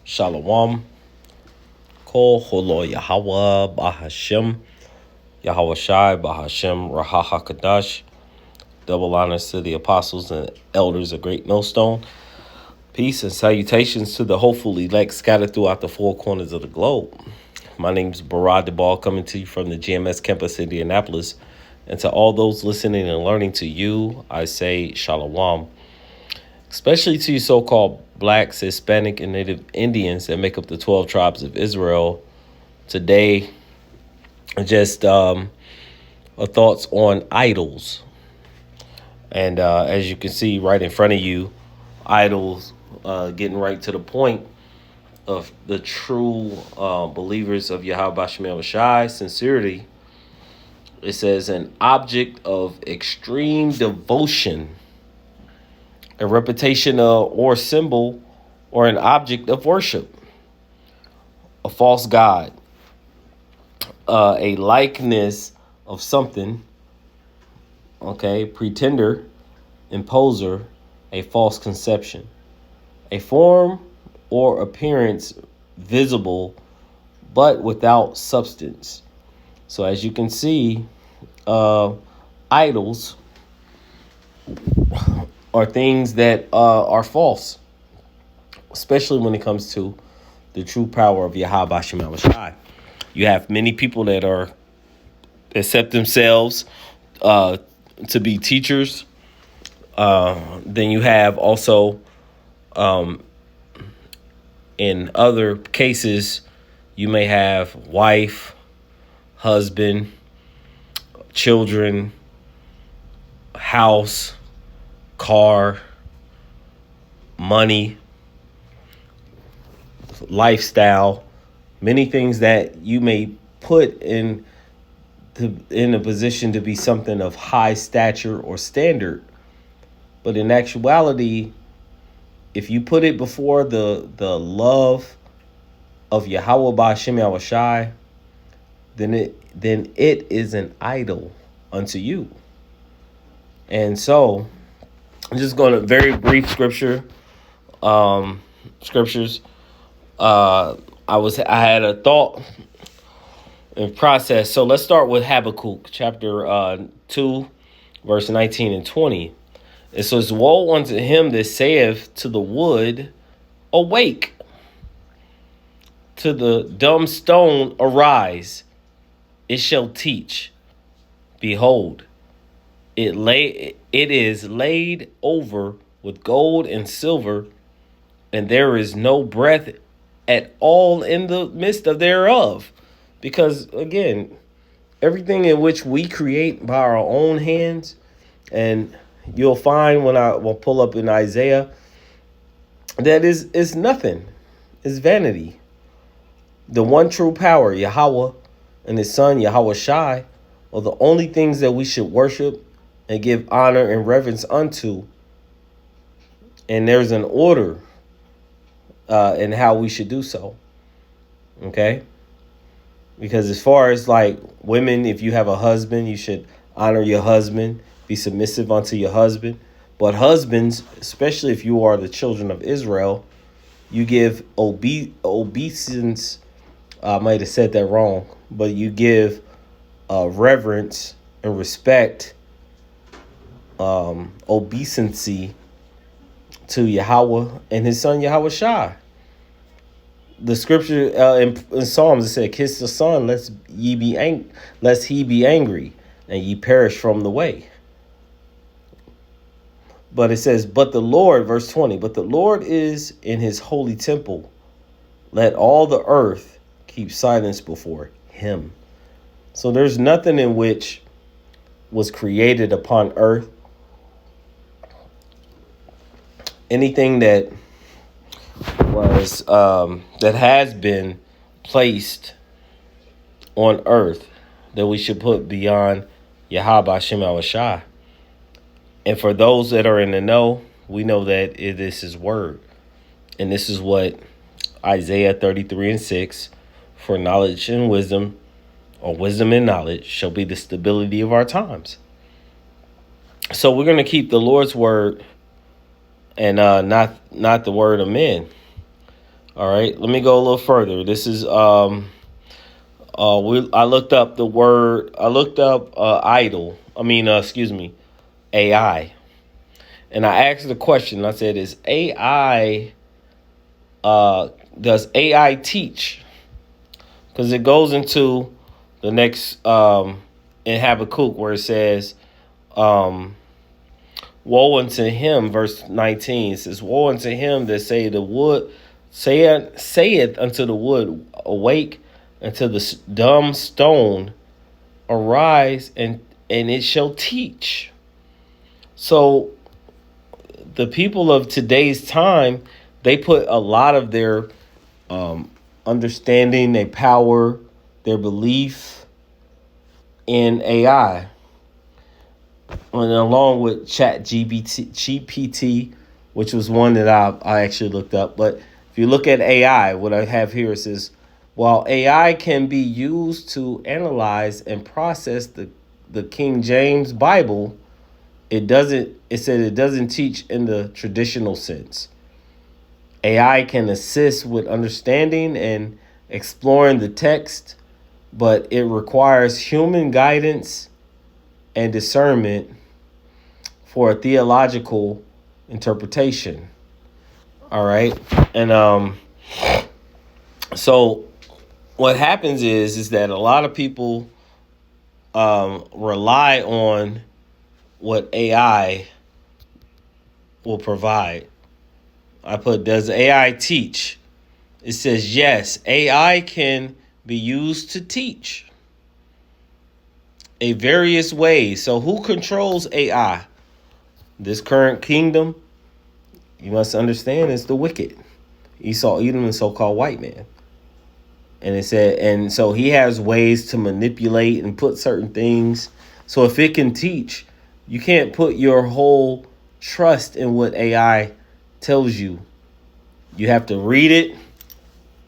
Shalom. Kol Holo Yahweh Bahashem. Yahweh Shai Bahashem Raha HaKadash. Double honors to the apostles and elders of Great Millstone. Peace and salutations to the hopeful elect scattered throughout the four corners of the globe. My name is Barad Debal, coming to you from the GMS campus, Indianapolis. And to all those listening and learning to you, I say Shalom. Especially to you so-called blacks, Hispanic, and Native Indians that make up the 12 tribes of Israel. Today, just thoughts on idols. And as you can see right in front of you, idols, getting right to the point of the true believers of Yahweh Shemel Shai, sincerity. It says an object of extreme devotion, a reputation or symbol, or an object of worship, a false god, a likeness of something, okay, pretender, imposer, a false conception, a form or appearance visible but without substance. So as you can see, idols are things that are false, especially when it comes to the true power of Yahweh Shema Shai. You have many people that are accept themselves to be teachers. Then you have also, in other cases, you may have wife, husband, children, house, car, money, lifestyle, many things that you may put in a position to be something of high stature or standard. But in actuality, if you put it before the love of Yahweh Ba'Shem Yahweh Shai, then it is an idol unto you. And so I'm just going to very brief scriptures. I had a thought and process. So let's start with Habakkuk chapter 2, verse 19 and 20. It says, "Woe unto him that saith to the wood, awake, to the dumb stone, arise. It shall teach. Behold, it is laid over with gold and silver, and there is no breath at all in the midst of thereof." Because again, everything in which we create by our own hands, and you'll find when I will pull up in Isaiah, that is nothing. It's vanity. The one true power, Yahweh, and his son, Yahweh Shai, are the only things that we should worship and give honor and reverence unto. And there's an order in how we should do so. Okay? Because as far as like women, if you have a husband, you should honor your husband, be submissive unto your husband. But husbands, especially if you are the children of Israel, you give obeisance. I might have said that wrong, but you give reverence and respect, obeisance to Yahweh and his son Yahweh Shai. The scripture in Psalms, it said, "Kiss the Son, lest he be angry, and ye perish from the way." But it says, "But the Lord," verse 20, "but the Lord is in his holy temple. Let all the earth keep silence before him." So there's nothing in which was created upon earth. Anything that was that has been placed on earth that we should put beyond Yahweh Shem Shai. And for those that are in the know, we know that it is his word. And this is what Isaiah 33 and 6, "For knowledge and wisdom, or wisdom and knowledge, shall be the stability of our times." So we're going to keep the Lord's word and not the word of men. All right, let me go a little further. This is I looked up the word. I looked up idol. Excuse me, AI, and I asked the question. I said, "Is AI? Does AI teach?" Because it goes into the next in Habakkuk where it says, "Woe unto him," verse 19 says, "Woe unto him that say the wood, saith unto the wood, awake, and to the dumb stone, arise, and it shall teach." So the people of today's time, they put a lot of their understanding, their power, their belief in AI, and along with GPT, which was one that I actually looked up. But if you look at AI, what I have here, it says, while AI can be used to analyze and process the King James Bible, it said it doesn't teach in the traditional sense. AI can assist with understanding and exploring the text, but it requires human guidance and discernment for a theological interpretation. All right. And so what happens is that a lot of people rely on what AI will provide. I put, does AI teach? It says yes, AI can be used to teach in various ways. So who controls AI? This current kingdom, you must understand, is the wicked. Esau, Edom, the so-called white man. And it said, and so he has ways to manipulate and put certain things. So if it can teach, you can't put your whole trust in what AI tells you. You have to read it,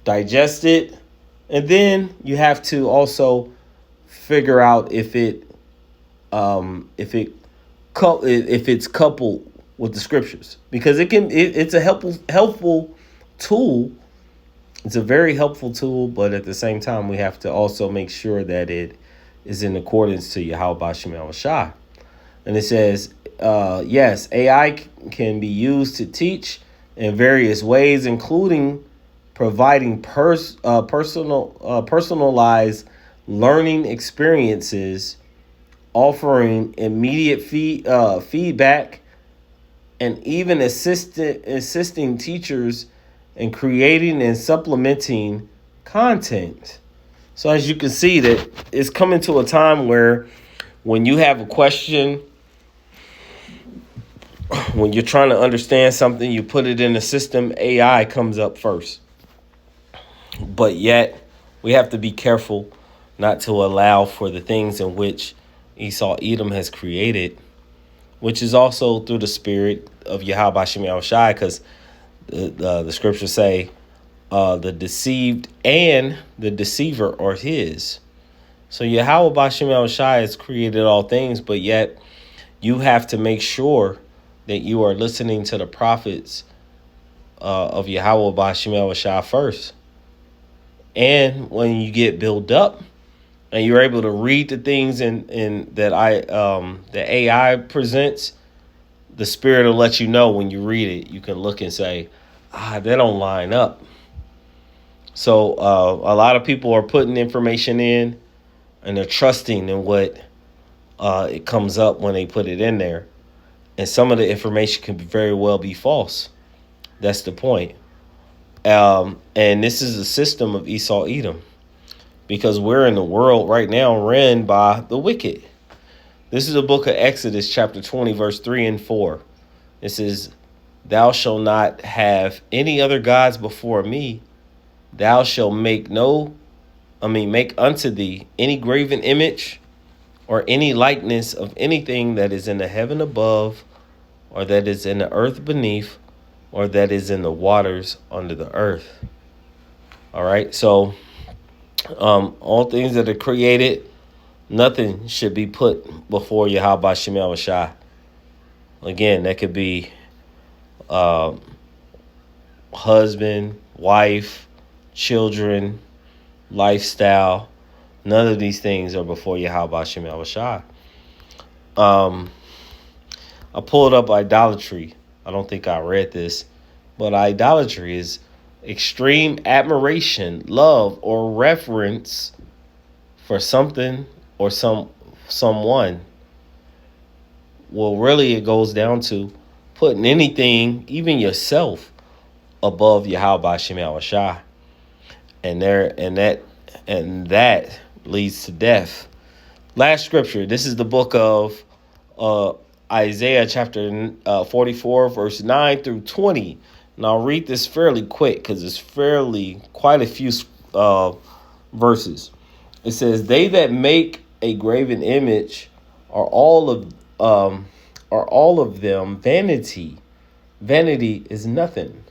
digest it, and then you have to also figure out if it's coupled with the scriptures, because it's a helpful tool. It's a very helpful tool, but at the same time, we have to also make sure that it is in accordance to Yahweh Shem Shah. And it says, yes, AI can be used to teach in various ways, including providing personalized learning experiences, offering immediate feedback, and even assisting teachers in creating and supplementing content. So as you can see, that it's coming to a time where when you have a question, when you're trying to understand something, you put it in the system, AI comes up first. But yet, we have to be careful not to allow for the things in which Esau Edom has created, which is also through the spirit of Yahweh Shem Yahushai, because the scriptures say the deceived and the deceiver are his. So Yahweh Shem Yahushai has created all things, but yet you have to make sure that you are listening to the prophets of Yahweh Shem Yahushai first. And when you get built up and you're able to read the things in that the AI presents, the spirit will let you know when you read it. You can look and say, that don't line up. So a lot of people are putting information in and they're trusting in what it comes up when they put it in there. And some of the information can very well be false. That's the point. And this is a system of Esau Edom, because we're in the world right now ran by the wicked. This is the book of Exodus, chapter 20, verse 3 and 4. It says, "Thou shalt not have any other gods before me. Thou shalt make unto thee any graven image or any likeness of anything that is in the heaven above, or that is in the earth beneath, or that is in the waters under the earth." All right. So all things that are created, nothing should be put before Yahweh Shem Yahushai. Again, that could be husband, wife, children, lifestyle. None of these things are before Yahweh Shem Yahushua. I pulled up idolatry. I don't think I read this, but idolatry is extreme admiration, love, or reverence for something or someone. Well, really, it goes down to putting anything, even yourself, above Yahweh Shem Yahushua. And that leads to death. Last scripture. This is the book of Isaiah chapter 44, verse 9 through 20. And I'll read this fairly quick because it's quite a few verses. It says, "They that make a graven image are all of them vanity. Vanity is nothing.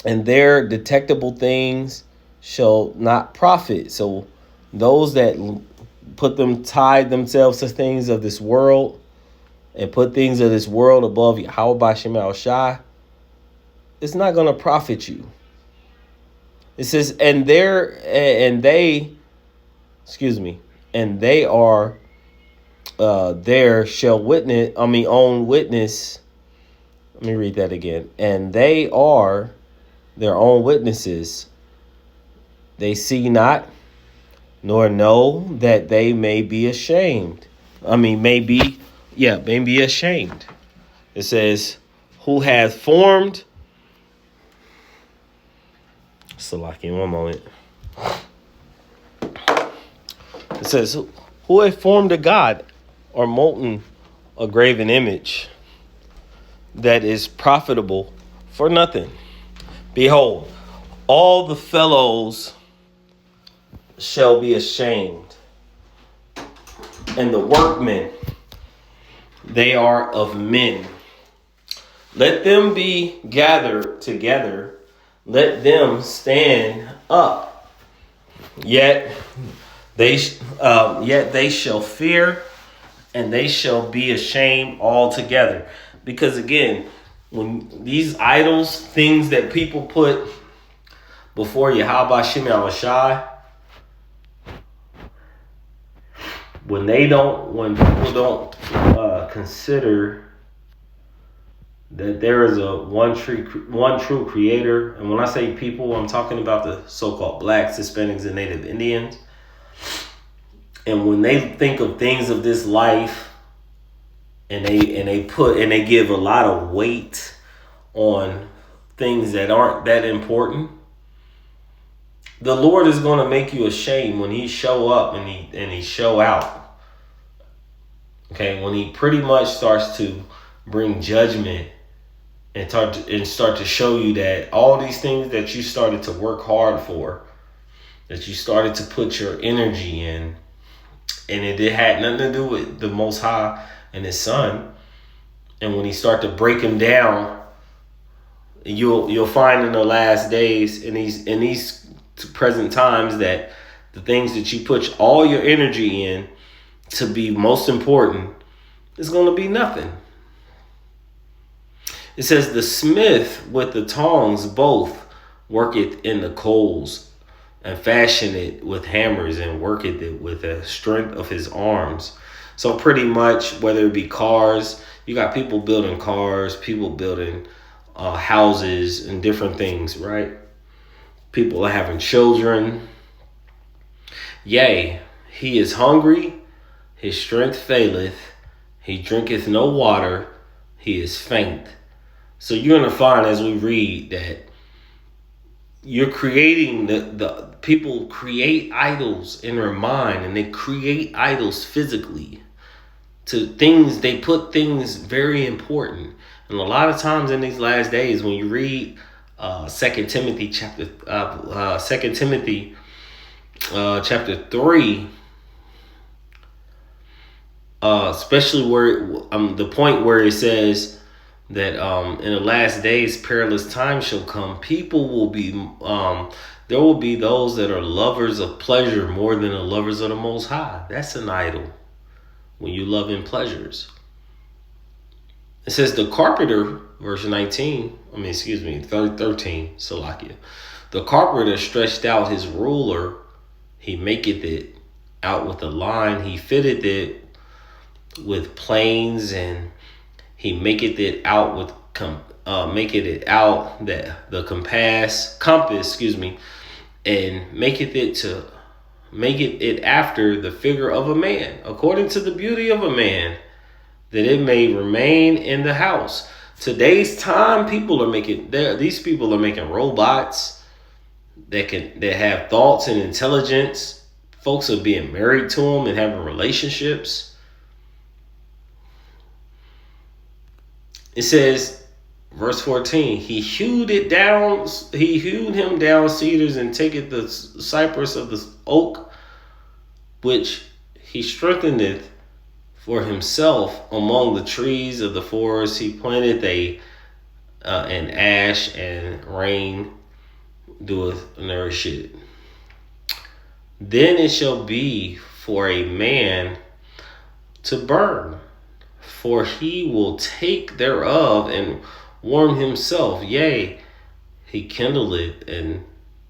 And their detectable things shall not profit." So those that tie themselves to things of this world and put things of this world above Yahweh Shem Yahushua, it's not going to profit you. It says, and they are there shall own witness. Let me read that again. And they are their own witnesses. They see not, nor know that they may be ashamed. May be ashamed. It says, who hath formed. Salaki, one moment. It says, who hath formed a god or molten a graven image that is profitable for nothing? Behold, all the fellows shall be ashamed, and the workmen, they are of men. Let them be gathered together, let them stand up. Yet they shall fear, and they shall be ashamed altogether. Because again, when these idols, things that people put before Yahweh Shem Yahushua, when people don't consider that there is a one true creator, and when I say people, I'm talking about the so-called blacks, Hispanics, and Native Indians. And when they think of things of this life, and they give a lot of weight on things that aren't that important, the Lord is going to make you ashamed when He show up and he show out. Okay, when He pretty much starts to bring judgment and start to show you that all these things that you started to work hard for, that you started to put your energy in, and it had nothing to do with the Most High and His Son. And when He start to break them down, you'll find in the last days, in these present times, that the things that you put all your energy in to be most important is going to be nothing. It says, the smith with the tongs both worketh in the coals, and fashion it with hammers, and worketh it with the strength of his arms. So pretty much, whether it be cars, you got people building cars, people building houses and different things, right? People are having children. Yea, he is hungry, his strength faileth, he drinketh no water, he is faint. So you're going to find, as we read, that you're creating the people create idols in their mind, and they create idols physically to things. They put things very important. And a lot of times in these last days, when you read 2 Timothy chapter 3, especially where the point where it says that in the last days perilous times shall come, people will be there will be those that are lovers of pleasure more than the lovers of the Most High. That's an idol, when you love in pleasures. It says the carpenter verse 19. 13, Salakia. The carpenter stretched out his ruler, he maketh it out with a line, he fitteth it with planes, and he maketh it out with maketh it out that the compass, and maketh it after the figure of a man, according to the beauty of a man, that it may remain in the house. Today's time, these people are making robots that have thoughts and intelligence. Folks are being married to them and having relationships. It says, verse 14, he hewed him down cedars, and taketh the cypress of the oak, which he strengtheneth for himself among the trees of the forest. He planted an ash, and rain doeth nourish it. Then it shall be for a man to burn, for he will take thereof and warm himself. Yea, he kindleth and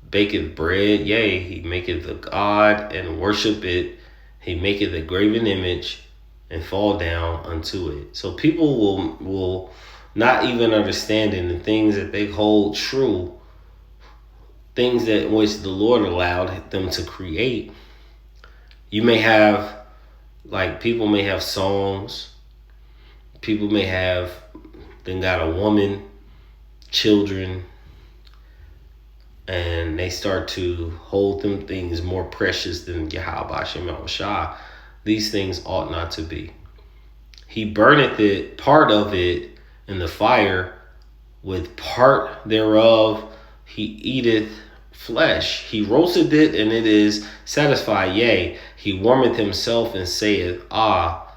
baketh bread. Yea, he maketh a god and worship it. He maketh a graven image and fall down unto it. So people will not even understanding the things that they hold true, things that which the Lord allowed them to create. You may have, people may have songs. People may have, then got a woman, children, and they start to hold them things more precious than Yahweh Shem Shah. These things ought not to be. He burneth it, part of it, in the fire, with part thereof he eateth flesh. He roasteth it, and it is satisfied. Yea, he warmeth himself, and saith, I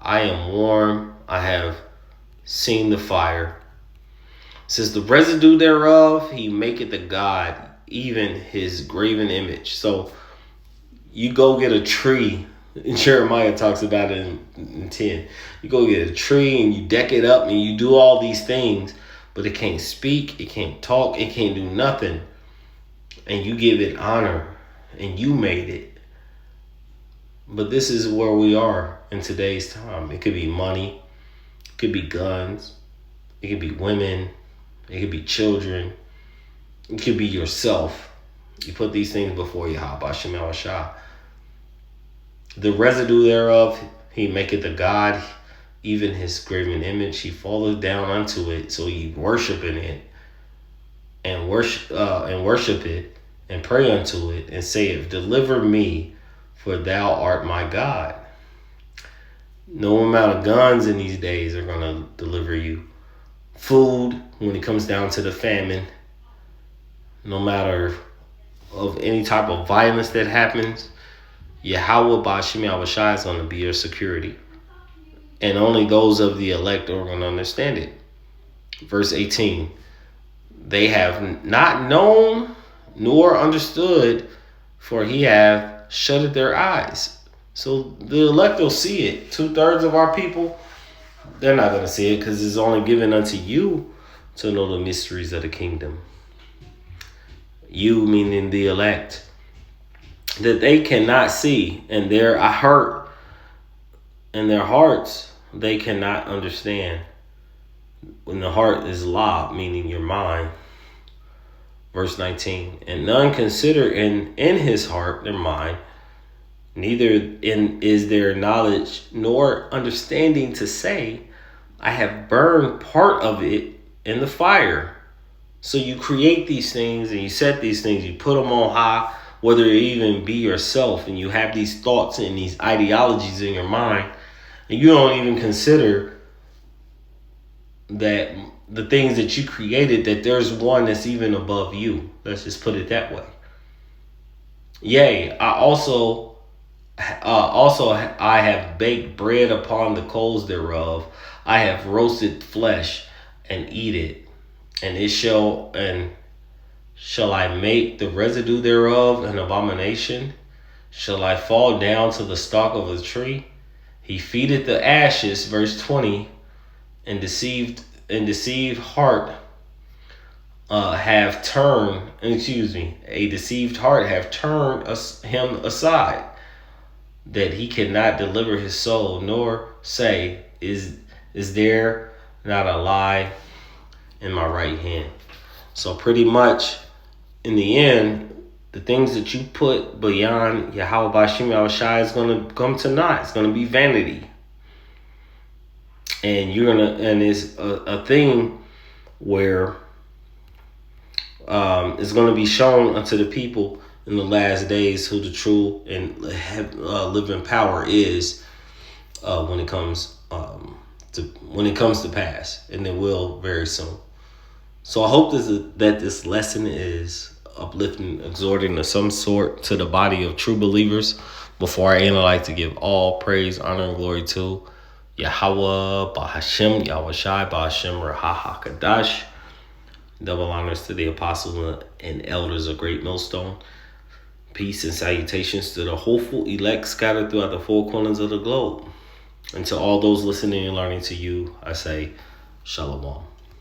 am warm, I have seen the fire. It says, the residue thereof he maketh a god, even his graven image. So you go get a tree. Jeremiah talks about it in 10. You go get a tree and you deck it up and you do all these things, but it can't speak, it can't talk, it can't do nothing. And you give it honor, and you made it. But this is where we are in today's time. It could be money, it could be guns, it could be women, it could be children, it could be yourself. You put these things before Yahweh Shem Shah. The residue thereof he maketh a god, even his graven image. He falleth down unto it, so he worship in it, and worship it, and pray unto it, and saith, deliver me, for thou art my God. No amount of guns in these days are going to deliver you. Food, when it comes down to the famine, no matter of any type of violence that happens, Yahweh Ba'Shem Yahushua is going to be your security. And only those of the elect are going to understand it. Verse 18. They have not known nor understood, for he hath shutted their eyes. So the elect will see it. 2/3 of our people, they're not going to see it, because it's only given unto you to know the mysteries of the kingdom. You, meaning the elect, that they cannot see, and their hurt in their hearts, they cannot understand. When the heart is la, meaning your mind. Verse 19, and none consider in his heart, their mind, neither is there knowledge nor understanding to say, I have burned part of it in the fire. So you create these things, and you set these things, you put them on high, whether it even be yourself, and you have these thoughts and these ideologies in your mind, and you don't even consider that the things that you created, that there's one that's even above you. Let's just put it that way. Yea, I also I have baked bread upon the coals thereof. I have roasted flesh and eat it, and shall I make the residue thereof an abomination? Shall I fall down to the stalk of a tree? He feedeth the ashes, verse 20, and deceived and deceived heart have turned, a deceived heart have turned him aside, that he cannot deliver his soul, nor say, is there not a lie in my right hand? So pretty much, in the end, the things that you put beyond Yahweh Bashim Yahushai is going to come to naught. It's going to be vanity. And it's a thing where it's going to be shown unto the people in the last days who the true and living power is when it comes to pass, and it will very soon. So I hope that this lesson is uplifting, exhorting of some sort to the body of true believers. Before I end, I'd like to give all praise, honor, and glory to Yahweh, Bahashem, Yahushai, Bahashem, Raha HaKadash. Double honors to the apostles and elders of Great Millstone. Peace and salutations to the hopeful elect scattered throughout the four corners of the globe. And to all those listening and learning to you, I say, Shalom.